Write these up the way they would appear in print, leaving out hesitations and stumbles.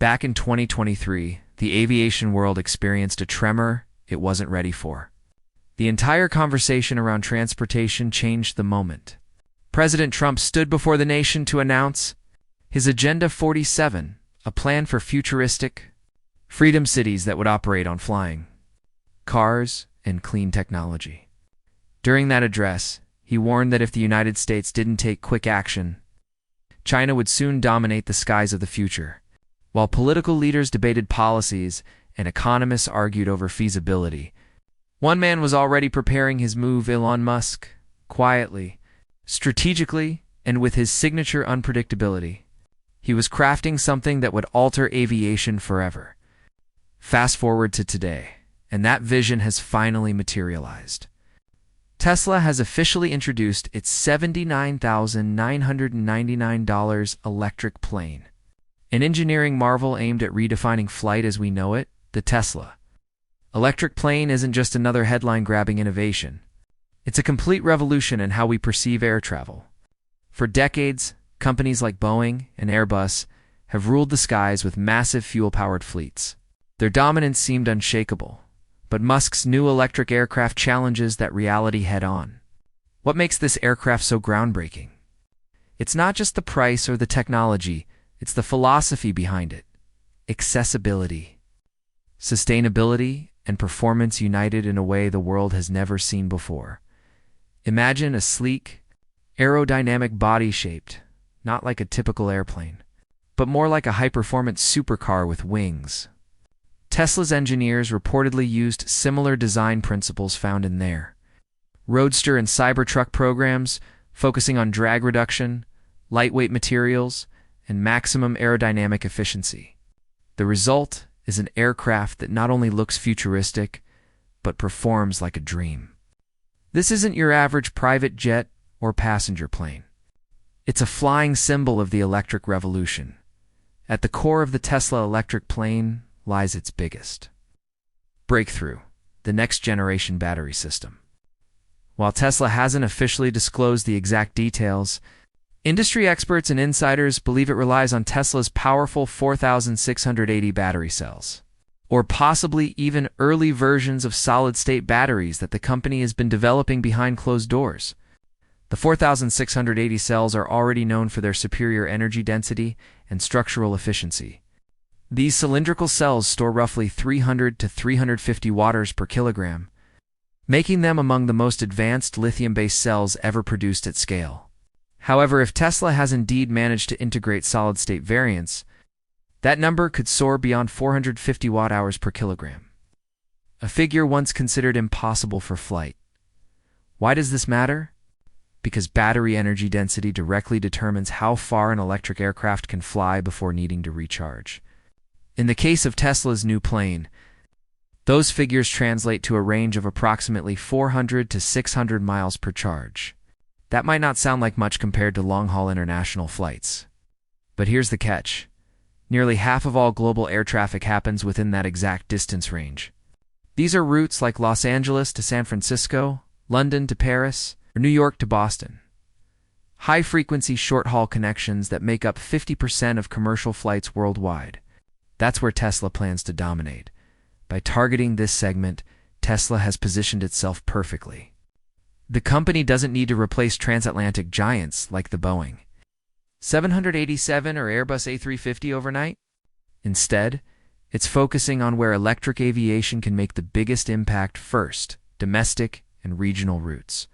Back in 2023, the aviation world experienced a tremor it wasn't ready for. The entire conversation around transportation changed the moment. President Trump stood before the nation to announce his Agenda 47, a plan for futuristic, freedom cities that would operate on flying cars and clean technology. During that address, he warned that if the United States didn't take quick action, China would soon dominate the skies of the future. While political leaders debated policies and economists argued over feasibility, one man was already preparing his move: Elon Musk, quietly, strategically, and with his signature unpredictability. He was crafting something that would alter aviation forever. Fast forward to today, and that vision has finally materialized. Tesla has officially introduced its $79,999 electric plane, an engineering marvel aimed at redefining flight as we know it. The Tesla electric plane isn't just another headline-grabbing innovation. It's a complete revolution in how we perceive air travel. For decades, companies like Boeing and Airbus have ruled the skies with massive fuel-powered fleets. Their dominance seemed unshakable, but Musk's new electric aircraft challenges that reality head-on. What makes this aircraft so groundbreaking? It's not just the price or the technology, it's the philosophy behind it. Accessibility, sustainability, and performance united in a way the world has never seen before. Imagine a sleek, aerodynamic body shaped, not like a typical airplane, but more like a high-performance supercar with wings. Tesla's engineers reportedly used similar design principles found in their Roadster and Cybertruck programs, focusing on drag reduction, lightweight materials, and maximum aerodynamic efficiency. The result is an aircraft that not only looks futuristic, but performs like a dream. This isn't your average private jet or passenger plane. It's a flying symbol of the electric revolution. At the core of the Tesla electric plane lies its biggest breakthrough: the next-generation battery system. While Tesla hasn't officially disclosed the exact details, industry experts and insiders believe it relies on Tesla's powerful 4,680 battery cells, or possibly even early versions of solid-state batteries that the company has been developing behind closed doors. The 4,680 cells are already known for their superior energy density and structural efficiency. These cylindrical cells store roughly 300 to 350 watts per kilogram, making them among the most advanced lithium-based cells ever produced at scale. However, if Tesla has indeed managed to integrate solid-state variants, that number could soar beyond 450 watt-hours per kilogram, a figure once considered impossible for flight. Why does this matter? Because battery energy density directly determines how far an electric aircraft can fly before needing to recharge. In the case of Tesla's new plane, those figures translate to a range of approximately 400 to 600 miles per charge. That might not sound like much compared to long-haul international flights. But here's the catch. Nearly half of all global air traffic happens within that exact distance range. These are routes like Los Angeles to San Francisco, London to Paris, or New York to Boston. High-frequency short-haul connections that make up 50% of commercial flights worldwide. That's where Tesla plans to dominate. By targeting this segment, Tesla has positioned itself perfectly. The company doesn't need to replace transatlantic giants like the Boeing 787 or Airbus A350 overnight. Instead, it's focusing on where electric aviation can make the biggest impact first: domestic and regional routes.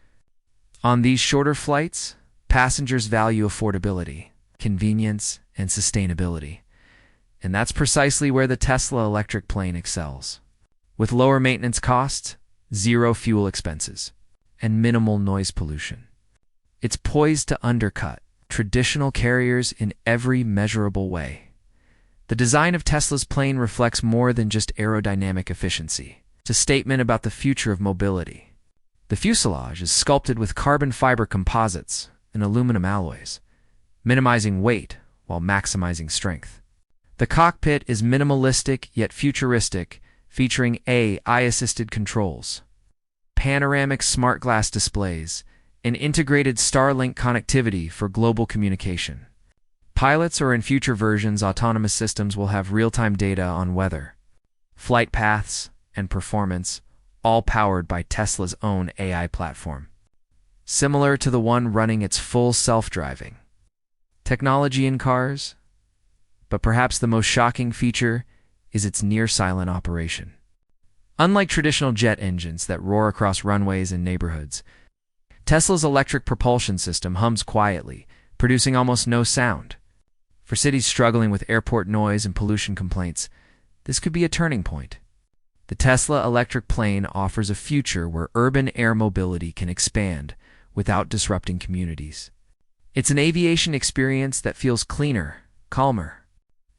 On these shorter flights, passengers value affordability, convenience, and sustainability. And that's precisely where the Tesla electric plane excels. With lower maintenance costs, zero fuel expenses, and minimal noise pollution, it's poised to undercut traditional carriers in every measurable way. The design of Tesla's plane reflects more than just aerodynamic efficiency. It's a statement about the future of mobility. The fuselage is sculpted with carbon fiber composites and aluminum alloys, minimizing weight while maximizing strength. The cockpit is minimalistic yet futuristic, featuring AI-assisted controls, panoramic smart glass displays, and integrated Starlink connectivity for global communication. Pilots or in future versions, autonomous systems will have real-time data on weather, flight paths, and performance, all powered by Tesla's own AI platform, similar to the one running its full self-driving technology in cars. But perhaps the most shocking feature is its near-silent operation. Unlike traditional jet engines that roar across runways and neighborhoods, Tesla's electric propulsion system hums quietly, producing almost no sound. For cities struggling with airport noise and pollution complaints, this could be a turning point. The Tesla electric plane offers a future where urban air mobility can expand without disrupting communities. It's an aviation experience that feels cleaner, calmer,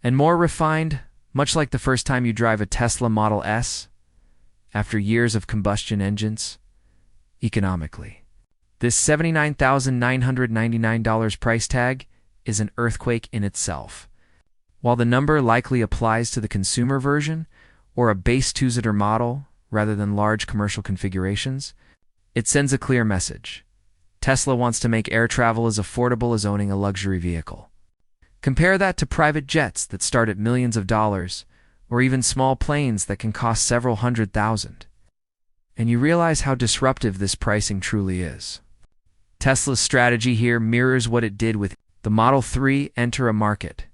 and more refined, much like the first time you drive a Tesla Model S after years of combustion engines. Economically, this $79,999 price tag is an earthquake in itself. While the number likely applies to the consumer version or a base two-seater model rather than large commercial configurations, it sends a clear message. Tesla wants to make air travel as affordable as owning a luxury vehicle. Compare that to private jets that start at millions of dollars, or even small planes that can cost several $100,000. And you realize how disruptive this pricing truly is. Tesla's strategy here mirrors what it did with the Model 3. Enter a market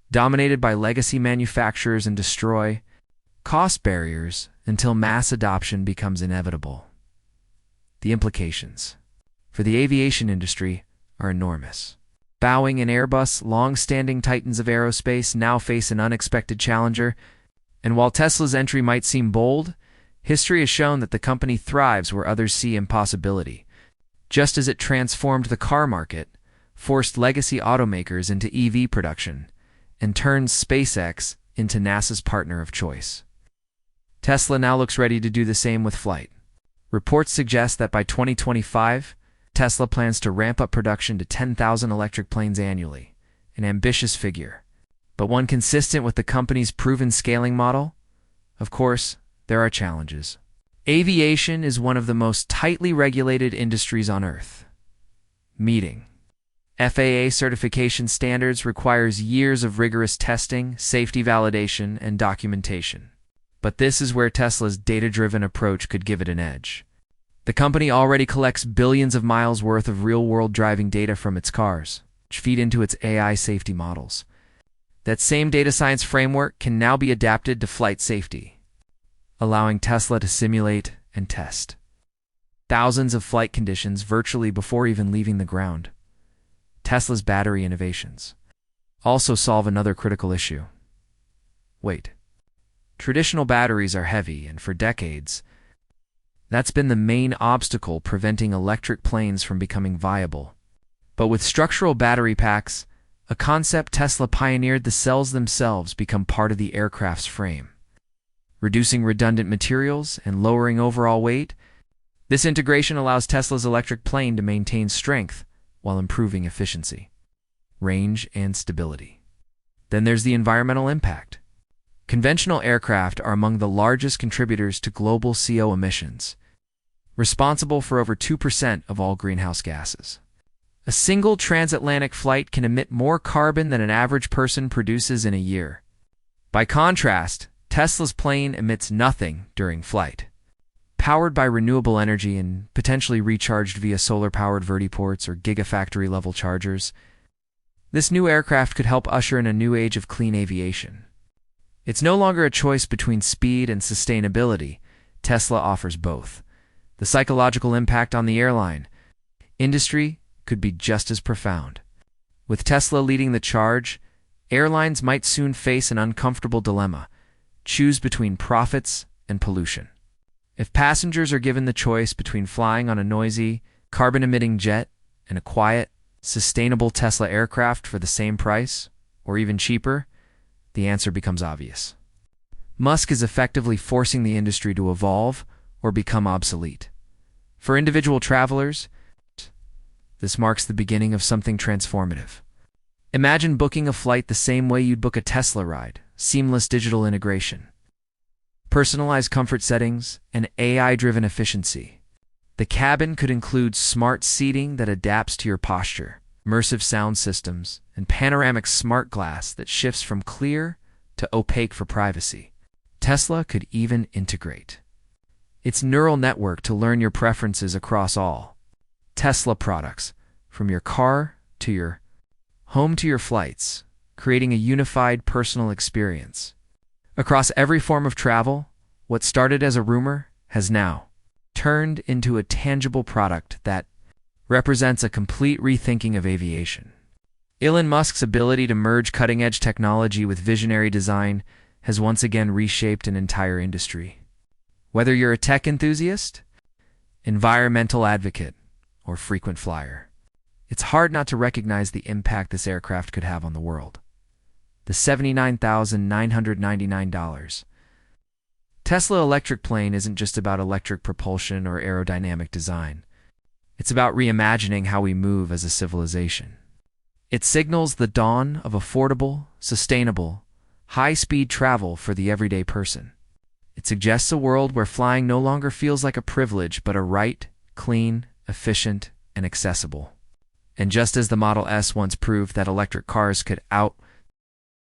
dominated by legacy manufacturers and destroy cost barriers until mass adoption becomes inevitable. The implications for the aviation industry are enormous. Boeing and Airbus, long-standing titans of aerospace, now face an unexpected challenger. And while Tesla's entry might seem bold, history has shown that the company thrives where others see impossibility. Just as it transformed the car market, forced legacy automakers into EV production, and turned SpaceX into NASA's partner of choice, Tesla now looks ready to do the same with flight. Reports suggest that by 2025, Tesla plans to ramp up production to 10,000 electric planes annually, an ambitious figure, but one consistent with the company's proven scaling model. Of course, there are challenges. Aviation is one of the most tightly regulated industries on Earth. Meeting FAA certification standards requires years of rigorous testing, safety validation, and documentation. But this is where Tesla's data-driven approach could give it an edge. The company already collects billions of miles worth of real-world driving data from its cars, which feed into its AI safety models. That same data science framework can now be adapted to flight safety, allowing Tesla to simulate and test thousands of flight conditions virtually before even leaving the ground. Tesla's battery innovations also solve another critical issue. Weight. Traditional batteries are heavy, and for decades, that's been the main obstacle preventing electric planes from becoming viable. But with structural battery packs, a concept Tesla pioneered, the cells themselves become part of the aircraft's frame, reducing redundant materials and lowering overall weight. This integration allows Tesla's electric plane to maintain strength while improving efficiency, range, and stability. Then there's the environmental impact. Conventional aircraft are among the largest contributors to global CO emissions, responsible for over 2% of all greenhouse gases. A single transatlantic flight can emit more carbon than an average person produces in a year. By contrast, Tesla's plane emits nothing during flight. Powered by renewable energy and potentially recharged via solar-powered vertiports or gigafactory-level chargers, this new aircraft could help usher in a new age of clean aviation. It's no longer a choice between speed and sustainability. Tesla offers both. The psychological impact on the airline industry could be just as profound. With Tesla leading the charge, airlines might soon face an uncomfortable dilemma: choose between profits and pollution. If passengers are given the choice between flying on a noisy, carbon-emitting jet and a quiet, sustainable Tesla aircraft for the same price, or even cheaper, the answer becomes obvious. Musk is effectively forcing the industry to evolve or become obsolete. For individual travelers, this marks the beginning of something transformative. Imagine booking a flight the same way you'd book a Tesla ride: seamless digital integration, personalized comfort settings, and AI-driven efficiency. The cabin could include smart seating that adapts to your posture, immersive sound systems, and panoramic smart glass that shifts from clear to opaque for privacy. Tesla could even integrate its neural network to learn your preferences across all Tesla products, from your car to your home to your flights, creating a unified personal experience. Across every form of travel, what started as a rumor has now turned into a tangible product that represents a complete rethinking of aviation. Elon Musk's ability to merge cutting-edge technology with visionary design has once again reshaped an entire industry. Whether you're a tech enthusiast, environmental advocate, or frequent flyer, it's hard not to recognize the impact this aircraft could have on the world. The $79,999 Tesla electric plane isn't just about electric propulsion or aerodynamic design. It's about reimagining how we move as a civilization. It signals the dawn of affordable, sustainable, high-speed travel for the everyday person. It suggests a world where flying no longer feels like a privilege but a right, clean, efficient, and accessible. And just as the Model S once proved that electric cars could